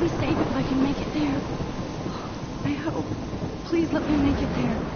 be safe if I can make it there. I hope. Please let me make it there.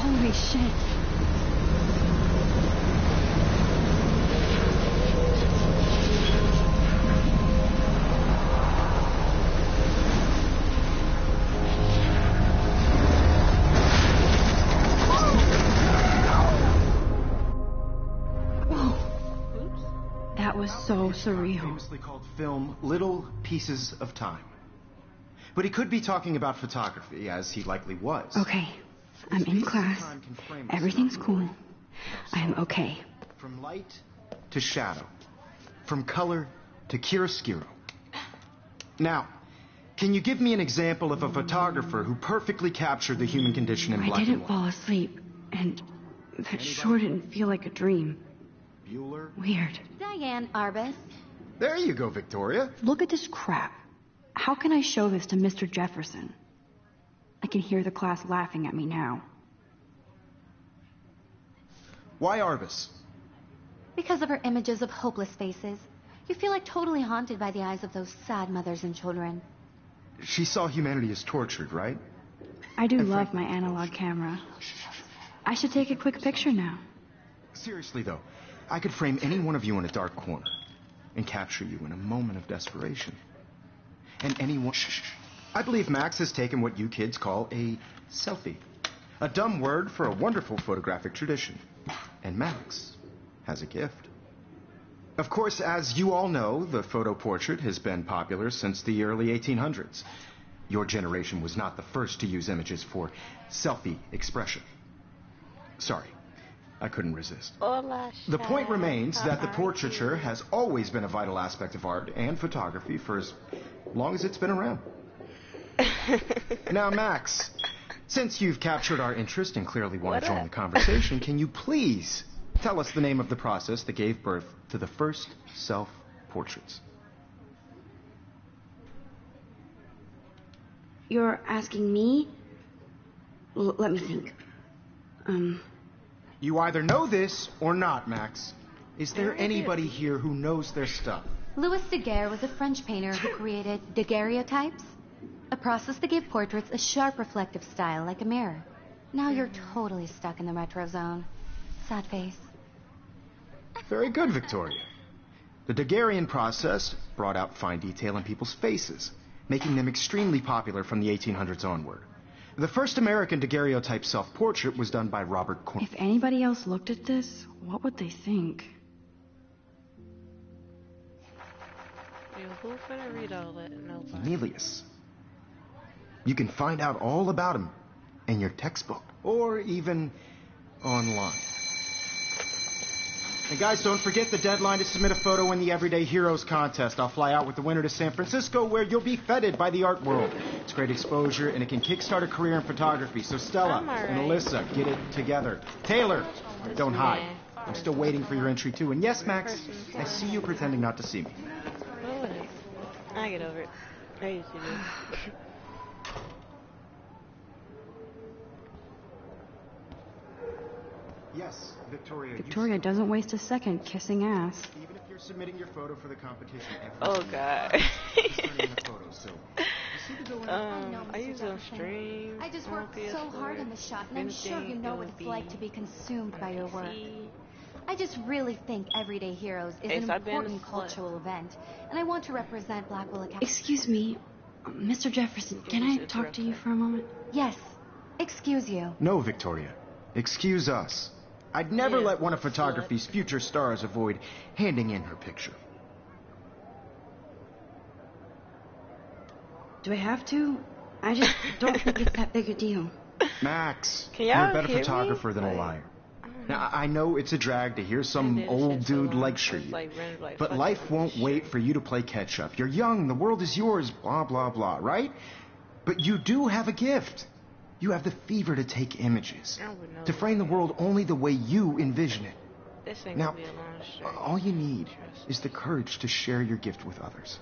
Holy shit. Whoa. That was so surreal. Famously called film Little Pieces of Time. But he could be talking about photography, as he likely was. Okay. I'm in class. Everything's cool. I am okay. From light to shadow. From color to chiaroscuro. Now, can you give me an example of a photographer who perfectly captured the human condition in black and I didn't white? fall asleep, and that sure didn't feel like a dream. Bueller? Weird. Diane Arbus. There you go, Victoria. Look at this crap. How can I show this to Mr. Jefferson? I can hear the class laughing at me now. Why Arbus? Because of her images of hopeless faces. You feel like totally haunted by the eyes of those sad mothers and children. She saw humanity as tortured, right? I do love my analog camera. I should take a quick picture now. Seriously, though, I could frame any one of you in a dark corner and capture you in a moment of desperation. And anyone... I believe Max has taken what you kids call a selfie. A dumb word for a wonderful photographic tradition. And Max has a gift. Of course, as you all know, the photo portrait has been popular since the early 1800s. Your generation was not the first to use images for selfie expression. Sorry, I couldn't resist. The point remains that the portraiture has always been a vital aspect of art and photography for as long as it's been around. Now, Max, since you've captured our interest and clearly want to join the conversation, can you please tell us the name of the process that gave birth to the first self-portraits? You're asking me? Let me think. You either know this or not, Max. Is there anybody here who knows their stuff? Louis Daguerre was a French painter who created daguerreotypes, a process that gave portraits a sharp reflective style like a mirror. Now you're totally stuck in the retro zone. Sad face. Very good, Victoria. The Daguerrean process brought out fine detail in people's faces, making them extremely popular from the 1800s onward. The first American daguerreotype self-portrait was done by Robert Corn. If anybody else looked at this, what would they think? Who finna read all that? Nobody. Cornelius. You can find out all about him in your textbook, or even online. And guys, don't forget the deadline to submit a photo in the Everyday Heroes contest. I'll fly out with the winner to San Francisco, where you'll be feted by the art world. It's great exposure, and it can kickstart a career in photography. So Stella and Alyssa, get it together. Taylor, don't hide. I'm still waiting for your entry, too. And yes, Max, I see you pretending not to see me. Oh, it is. I get over it. I usually do. Yes, Victoria. Victoria doesn't waste a second kissing ass. Even if you're submitting your photo for the competition every Oh, God. I use it on stream. I just worked so hard on the shot, and I'm sure you know what it's like to be consumed by your work. I just really think Everyday Heroes is an important cultural event, and I want to represent Blackwell Academy. Excuse me, Mr. Jefferson, can I talk to you for a moment? Yes. Excuse you. No, Victoria. Excuse us. I'd never let one of photography's future stars avoid handing in her picture. Do I have to? I just don't think it's that big a deal. Max, Can you're y'all a better hear photographer me? than a liar. Now, I know it's a drag to hear some old dude lecture you, but life won't wait for you to play catch-up. You're young, the world is yours, blah, blah, blah, right? But you do have a gift. You have the fever to take images, to frame the world only the way you envision it. Now, all you need is the courage to share your gift with others.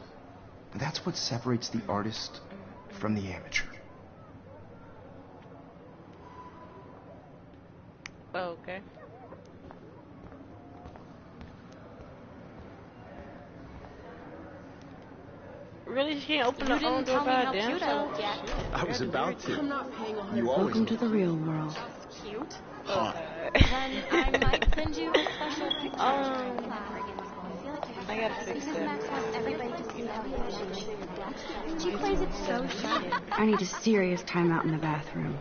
And that's what separates the artist from the amateur. Oh, okay. Really? She can't open the own door by a damn self? I was about to. I'm not paying 100. Welcome to the real world. That's cute. Hot. Then I might send you a special picture. I gotta fix Max that. wants everybody to see how he is. She plays it so shy. I need a serious timeout in the bathroom.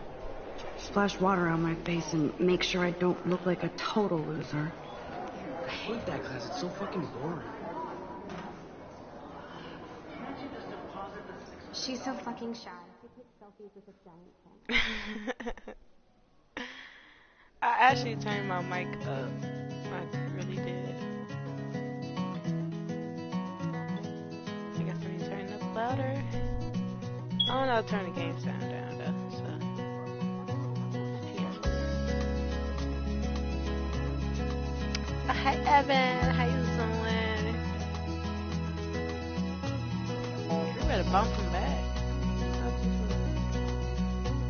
Splash water on my face and make sure I don't look like a total loser. I hate that class. It's so fucking boring. She's so fucking shy. She takes selfies with a giant camera. I actually turned my mic up. I really did. I guess I need to turn it up louder. I don't know how to turn the game sound down though, so. Hi Evan, how you doing? You better bump him back.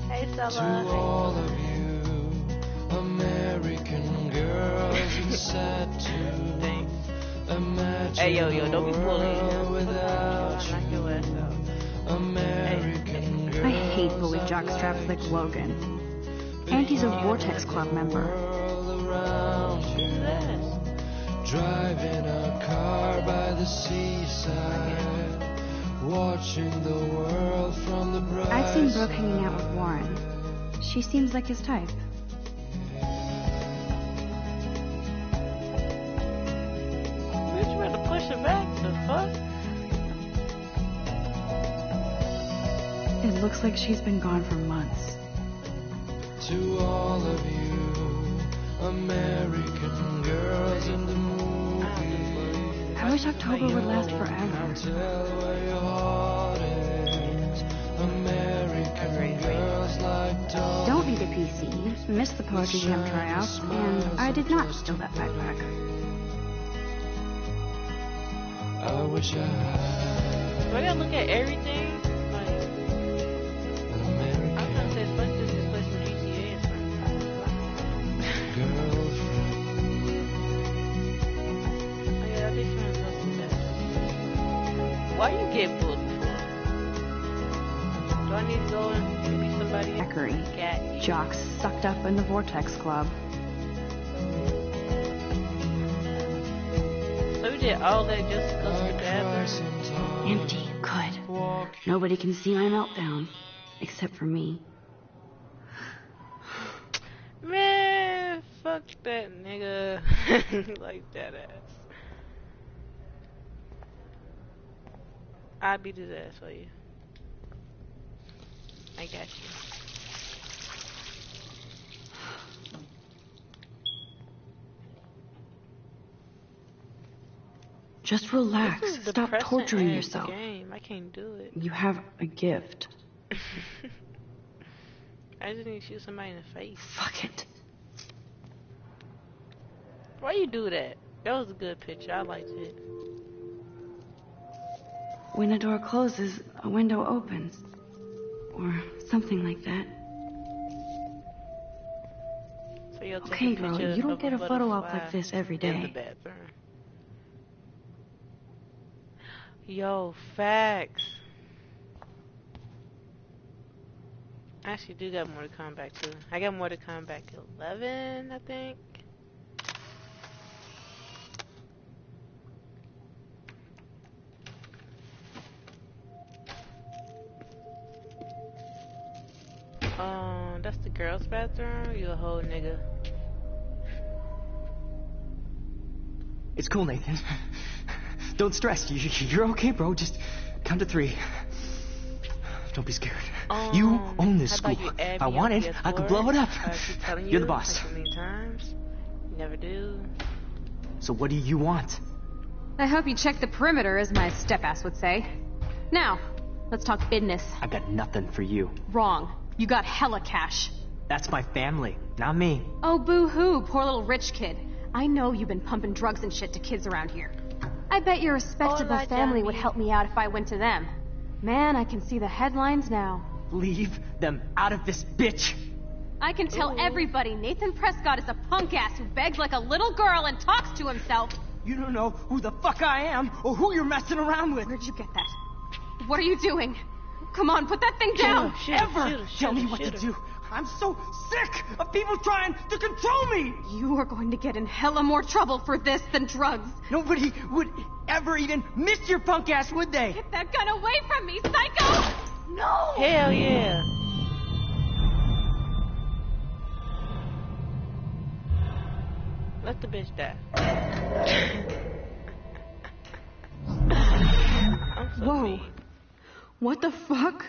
Hey Stella. To all of you American girls, it's sad to imagine Hey yo, don't be bullying. without Knock your ass out. American girls. I hate bully jockstraps like Logan. And he's a Vortex Club member. Around you, driving a car by the seaside, watching the world from the bright I've seen Brooke hanging out with Warren. She seems like his type. Bitch, you better push it back. The fuck? It looks like she's been gone for months. To all of you American girls in the movie, I wish October would last forever. tell where your heart is. American girls like dogs. Don't need a PC. Missed the poetry jam tryouts, and I did not steal that backpack. I wish I had Do I gotta look at everything? Like, an I was American gonna say, fuck this, just play some GTA or something. girlfriend. Oh yeah, they friends up with that. Why you get bullied for? Do I need to go and be somebody? Zachary. Cat. Jocks sucked up in the Vortex Club. So we did all that just to go to the bathroom? Empty. Good. Nobody can see my meltdown. Except for me. Man, fuck that nigga. Like that ass. I'll beat his ass for you. I got you. Just relax. This is Stop depressing torturing ass yourself. Game. I can't do it. You have a gift. I just need to shoot somebody in the face. Fuck it. Why you do that? That was a good picture. I liked it. When a door closes, a window opens. Or something like that. So you'll take Okay, a girl, picture you don't of get a photo op butterfly like this every in the day. bathroom. Yo, facts. I actually do got more to come back to. I got more to come back 11, I think. That's the girls' bathroom. You a whole nigga. It's cool, Nathan. Don't stress. You're okay, bro. Just count to 3. Don't be scared. You own this how school. about you add If I me wanted, on I could PS4? blow it up. I keep telling You're the you, boss. like so many times. You never do. So what do you want? I hope you check the perimeter, as my step-ass would say. Now, let's talk business. I got nothing for you. Wrong. You got hella cash. That's my family, not me. Oh, boo-hoo, poor little rich kid. I know you've been pumping drugs and shit to kids around here. I bet your respectable Hola, family would Johnny. help me out if I went to them. Man, I can see the headlines now. Leave them out of this, bitch! I can tell everybody Nathan Prescott is a punk ass who begs like a little girl and talks to himself. You don't know who the fuck I am or who you're messing around with. Where'd you get that? What are you doing? Come on, put that thing down! Shoot her, Ever shoot her, tell me shoot her, what shoot to her. do. I'm so sick of people trying to control me. You are going to get in hella more trouble for this than drugs. Nobody would ever even miss your punk ass, would they? Get that gun away from me, psycho! No! Hell yeah. Let the bitch die. I'm so Whoa. mean. What the fuck?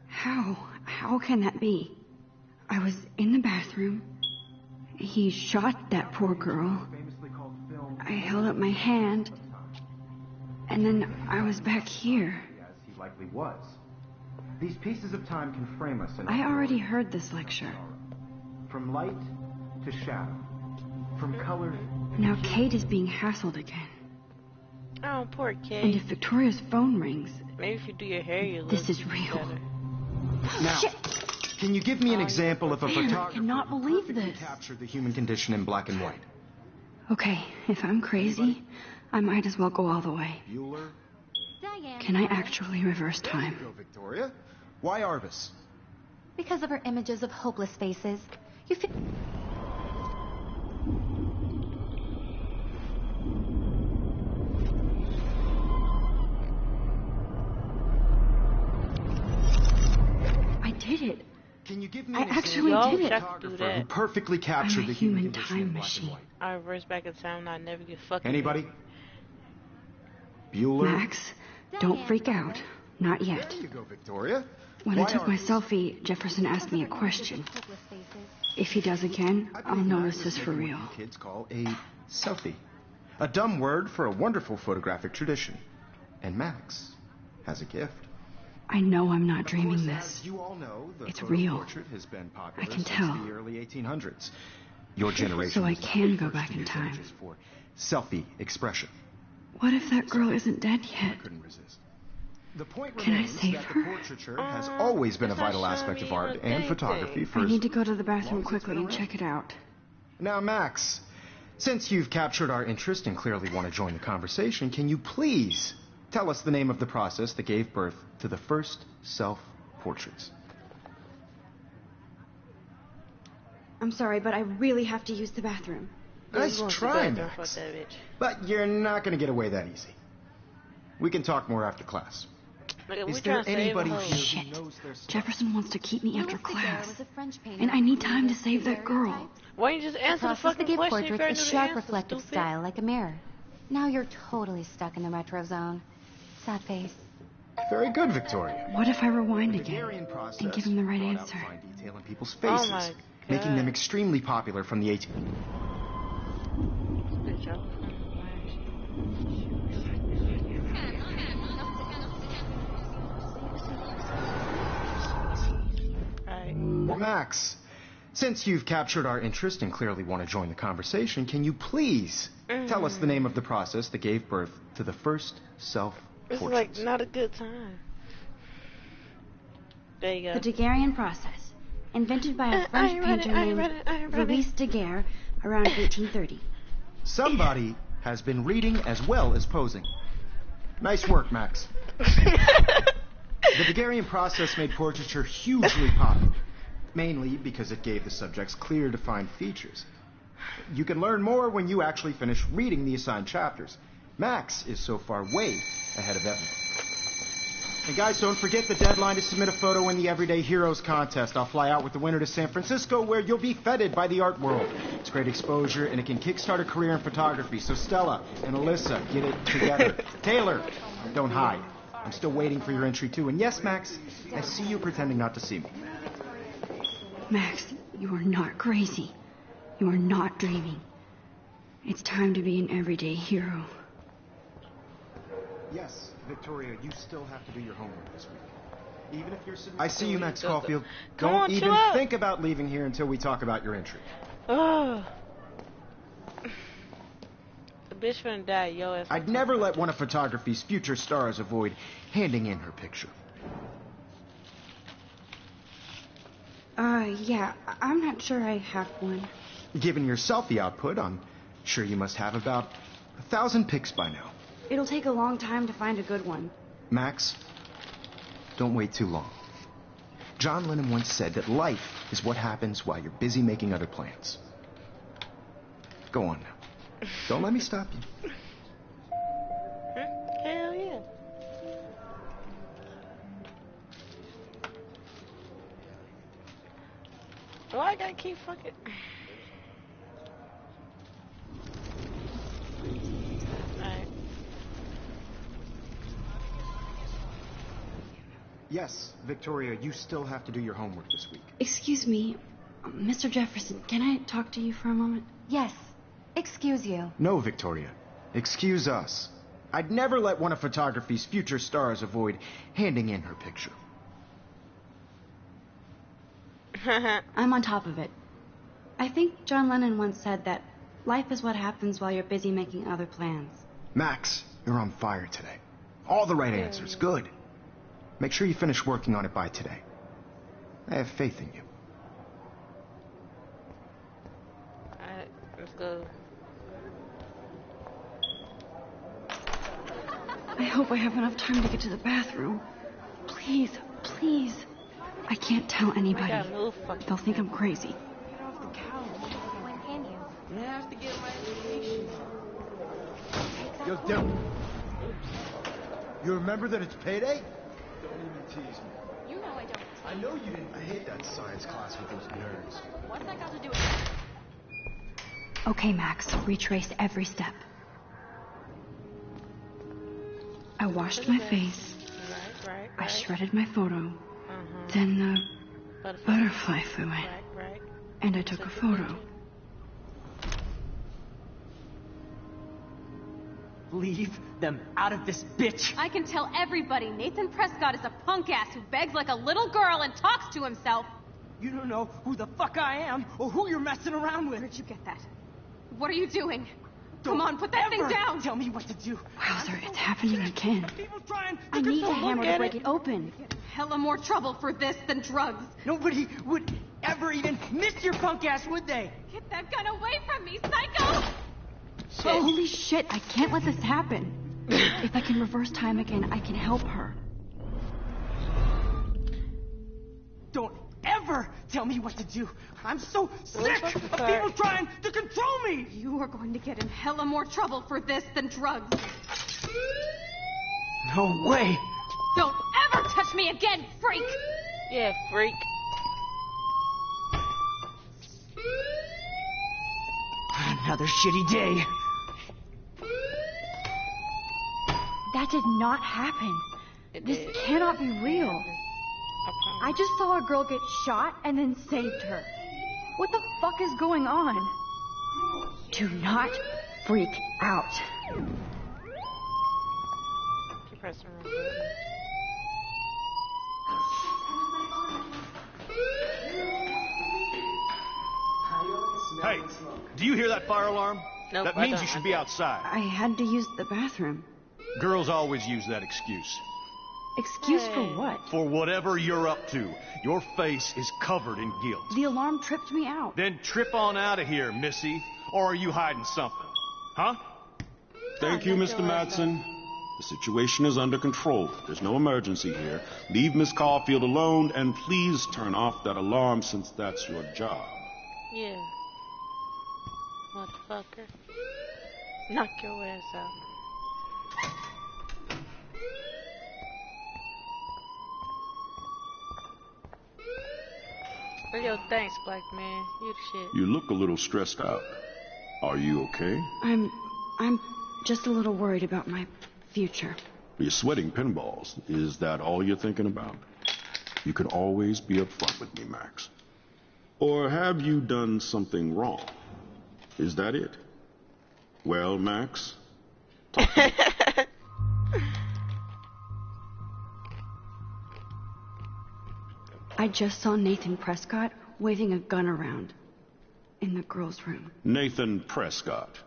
How can that be? I was in the bathroom. He shot that poor girl. I held up my hand. And then I was back here. As he likely was. These pieces of time can frame us in I already heard this lecture. from light to shadow, from color. Now Kate is being hassled again. Oh, poor And kid. if Victoria's phone rings, Maybe if you do your hair, you look this is real. better. Now, can you give me an example of a Man, I photographer cannot who believe perfectly this. captured the human condition in black and white? Okay, if I'm crazy, I might as well go all the way. Bueller? Diane. Can I actually reverse time? Go, Victoria. Why Arvis? Because of her images of hopeless faces. You feel... I did it. Can you give me I an actually example did of it. a photographer Do that. who perfectly captured I'm a the human human condition time in black and machine. white? I reverse back in time and I never get fucking. Anybody? Bueller? Max, don't freak out. Not yet. There you go, Victoria. When I Why took my Arvis? selfie, Jefferson asked me a question. Hopeless faces. If he does again, I I'll believe know Max this is is for making real. what you kids call a selfie. A dumb word for a wonderful photographic tradition. And Max has a gift. I know I'm not Of dreaming course, this. as you all know, the It's photo real. portrait has been popular I can since tell. the early 1800s. Your generation So I was the can go first back to in use time. images for selfie expression. What if that girl isn't dead yet? I couldn't resist. The point Can I remains save that her? the portraiture has always been a it's not vital showing aspect of me art what and they photography think. for I as need to go to the long bathroom as it's quickly been and around. check it out. Now, Max, since you've captured our interest and clearly want to join the conversation, can you please tell us the name of the process that gave birth to the first self-portraits? I'm sorry, but I really have to use the bathroom. Nice Going to try, the bathroom, Max. fuck that bitch. But you're not going to get away that easy. We can talk more after class. Like, we Is trying there to save anybody a hoe. here Shit. who knows their stuff? Jefferson wants to keep me after Louis Daguerre class. was a French painter And I need who time to created save that girl. daguerreotypes. Why don't you just The answer the process to fucking give question if portraits you is know the sharp answer, reflective stupid? style like a mirror. Now you're totally stuck in the retro zone. Sad face. Very good, Victoria. What if I rewind The again Daguerrean process and give him the right brought out answer? fine detail in people's Oh faces, my making them God. extremely popular from the 18... Bitch, I was Alright. Max, since you've captured our interest and clearly want to join the conversation, can you please tell us the name of the process that gave birth to the first This is self-portraits? like not a good time. There you The go. Daguerrean process, invented by a French ain't read it, painter I ain't named read it, I ain't read it. Louis Daguerre around 1830. Somebody has been reading as well as posing. Nice work, Max. The Daguerrean process made portraiture hugely popular, mainly because it gave the subjects clear, defined features. You can learn more when you actually finish reading the assigned chapters. Max is so far way ahead of everyone. And guys, don't forget the deadline to submit a photo in the Everyday Heroes contest. I'll fly out with the winner to San Francisco, where you'll be feted by the art world. It's great exposure, and it can kickstart a career in photography. So Stella and Alyssa, get it together. Taylor, don't hide. I'm still waiting for your entry, too. And yes, Max, I see you pretending not to see me. Max, you are not crazy. You are not dreaming. It's time to be an everyday hero. Yes, Victoria, you still have to do your homework this week. Even if you're... I see you, Max Caulfield. Don't even think about leaving here until we talk about your entry. Oh. The bitch finna die, yo. I'd never let one of photography's future stars avoid handing in her picture. Yeah, I'm not sure I have one. Given your selfie output, I'm sure you must have about 1,000 pics by now. It'll take a long time to find a good one. Max, don't wait too long. John Lennon once said that life is what happens while you're busy making other plans. Go on now. Don't let me stop you. Hell yeah. Why I gotta keep fucking... Alright. Yes, Victoria, you still have to do your homework this week. Excuse me, Mr. Jefferson, can I talk to you for a moment? Yes. Excuse you. No, Victoria. Excuse us. I'd never let one of photography's future stars avoid handing in her picture. I'm on top of it. I think John Lennon once said that life is what happens while you're busy making other plans. Max, you're on fire today. All the right answers. Good. Make sure you finish working on it by today. I have faith in you. Alright, let's go. I hope I have enough time to get to the bathroom. Please, please. I can't tell anybody. They'll think I'm crazy. Get off the couch. When can you? I have to get my education. Yo, Dylan. You remember that it's payday? Don't even tease me. You know I don't. I know you didn't. I hate that science class with those nerds. What's that got to do with it? Okay, Max, retrace every step. I washed my face. Right. I shredded my photo. Then the butterfly flew in. Right. And I took a photo. Leave them out of this, bitch! I can tell everybody Nathan Prescott is a punk ass who begs like a little girl and talks to himself. You don't know who the fuck I am or who you're messing around with. Where'd you get that? What are you doing? Come on, put that thing down! Tell me what to do. Wowzer, it's happening again. People trying to I need a hammer to break it. it open. Hella more trouble for this than drugs. Nobody would ever even miss your punk ass, would they? Get that gun away from me, psycho! Holy shit, I can't let this happen. If I can reverse time again, I can help her. Don't ever tell me what to do. I'm so sick of people trying to control me. You are going to get in hella more trouble for this than drugs. No way. Don't ever touch me again, freak! Yeah, freak. Another shitty day. That did not happen. This did. cannot be real. I just saw a girl get shot and then saved her. What the fuck is going on? Do not freak out. Keep pressing the wrong button. Hey, do you hear that fire alarm? Nope, That I means don't. you should be outside. I had to use the bathroom. Girls always use that excuse. Excuse for what? For whatever you're up to, your face is covered in guilt. The alarm tripped me out. Then trip on out of here, Missy. Or are you hiding something? Huh? Thank you, Mr. Madsen. The situation is under control. There's no emergency here. Leave Miss Caulfield alone, and please turn off that alarm since that's your job. Yeah. Motherfucker. Knock your ass out. Yo, thanks, black man. You the shit. You look a little stressed out. Are you okay? I'm just a little worried about my future. You're sweating pinballs. Is that all you're thinking about? You can always be upfront with me, Max. Or have you done something wrong? Is that it? Well, Max, talk to me. I just saw Nathan Prescott waving a gun around in the girls' room. Nathan Prescott.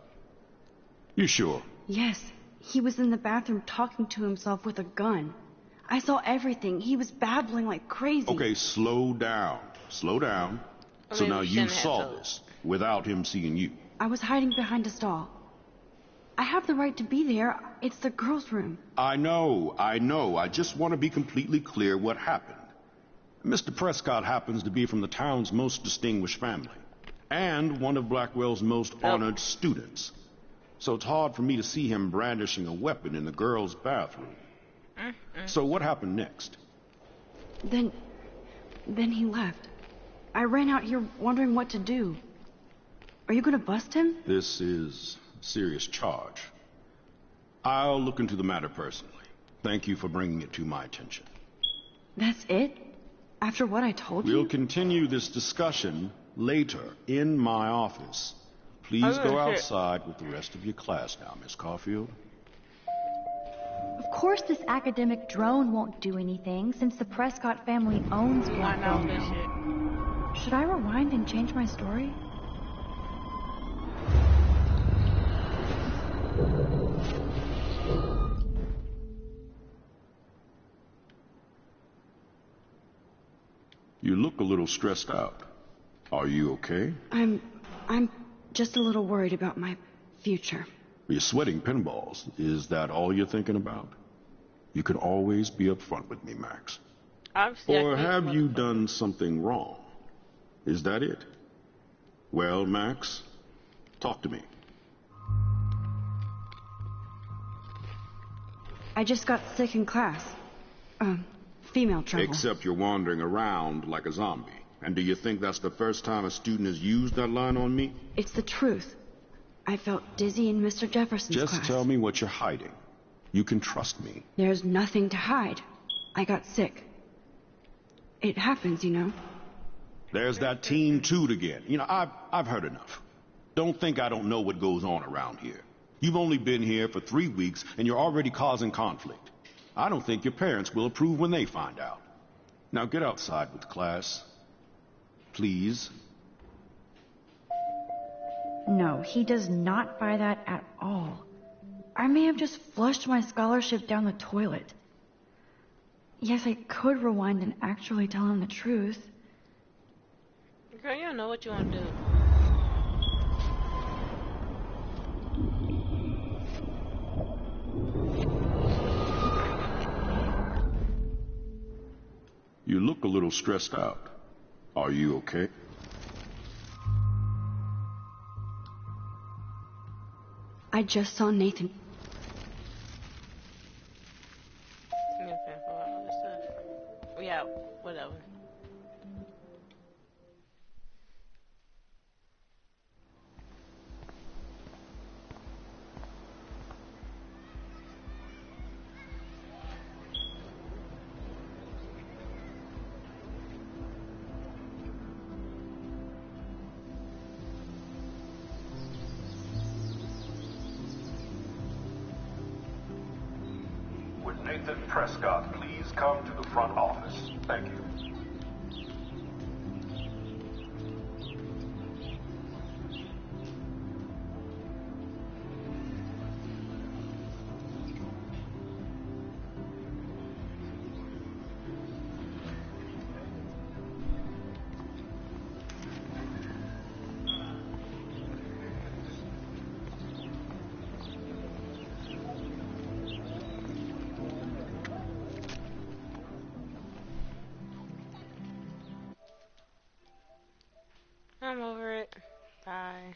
You sure? Yes. He was in the bathroom talking to himself with a gun. I saw everything. He was babbling like crazy. Okay, slow down. Slow down. So now you saw this without him seeing you. I was hiding behind a stall. I have the right to be there. It's the girls' room. I know. I just want to be completely clear what happened. Mr. Prescott happens to be from the town's most distinguished family and one of Blackwell's most honored students. So it's hard for me to see him brandishing a weapon in the girls' bathroom. So what happened next? Then he left. I ran out here wondering what to do. Are you going to bust him? This is a serious charge. I'll look into the matter personally. Thank you for bringing it to my attention. That's it? After what I told you? We'll continue this discussion later in my office. Please go outside with the rest of your class now, Miss Caulfield. Of course this academic drone won't do anything since the Prescott family owns Blackwell now. Should I rewind and change my story? You look a little stressed out. Are you okay? I'm just a little worried about my future. You're sweating pinballs. Is that all you're thinking about? You can always be upfront with me, Max. Or have you done something wrong? Is that it? Well, Max, talk to me. I just got sick in class. Female trouble. Except you're wandering around like a zombie. And do you think that's the first time a student has used that line on me? It's the truth. I felt dizzy in Mr. Jefferson's class. Just tell me what you're hiding. You can trust me. There's nothing to hide. I got sick. It happens, you know. There's that Team Toot again. You know, I've heard enough. Don't think I don't know what goes on around here. You've only been here for 3 weeks, and you're already causing conflict. I don't think your parents will approve when they find out. Now get outside with the class. Please. No, he does not buy that at all. I may have just flushed my scholarship down the toilet. Yes, I could rewind and actually tell him the truth. Girl, you don't know what you want to do. You look a little stressed out. Are you okay? I just saw Nathan. Yeah, whatever. Would Nathan Prescott please come to the front office? Thank you. I'm over it. Bye.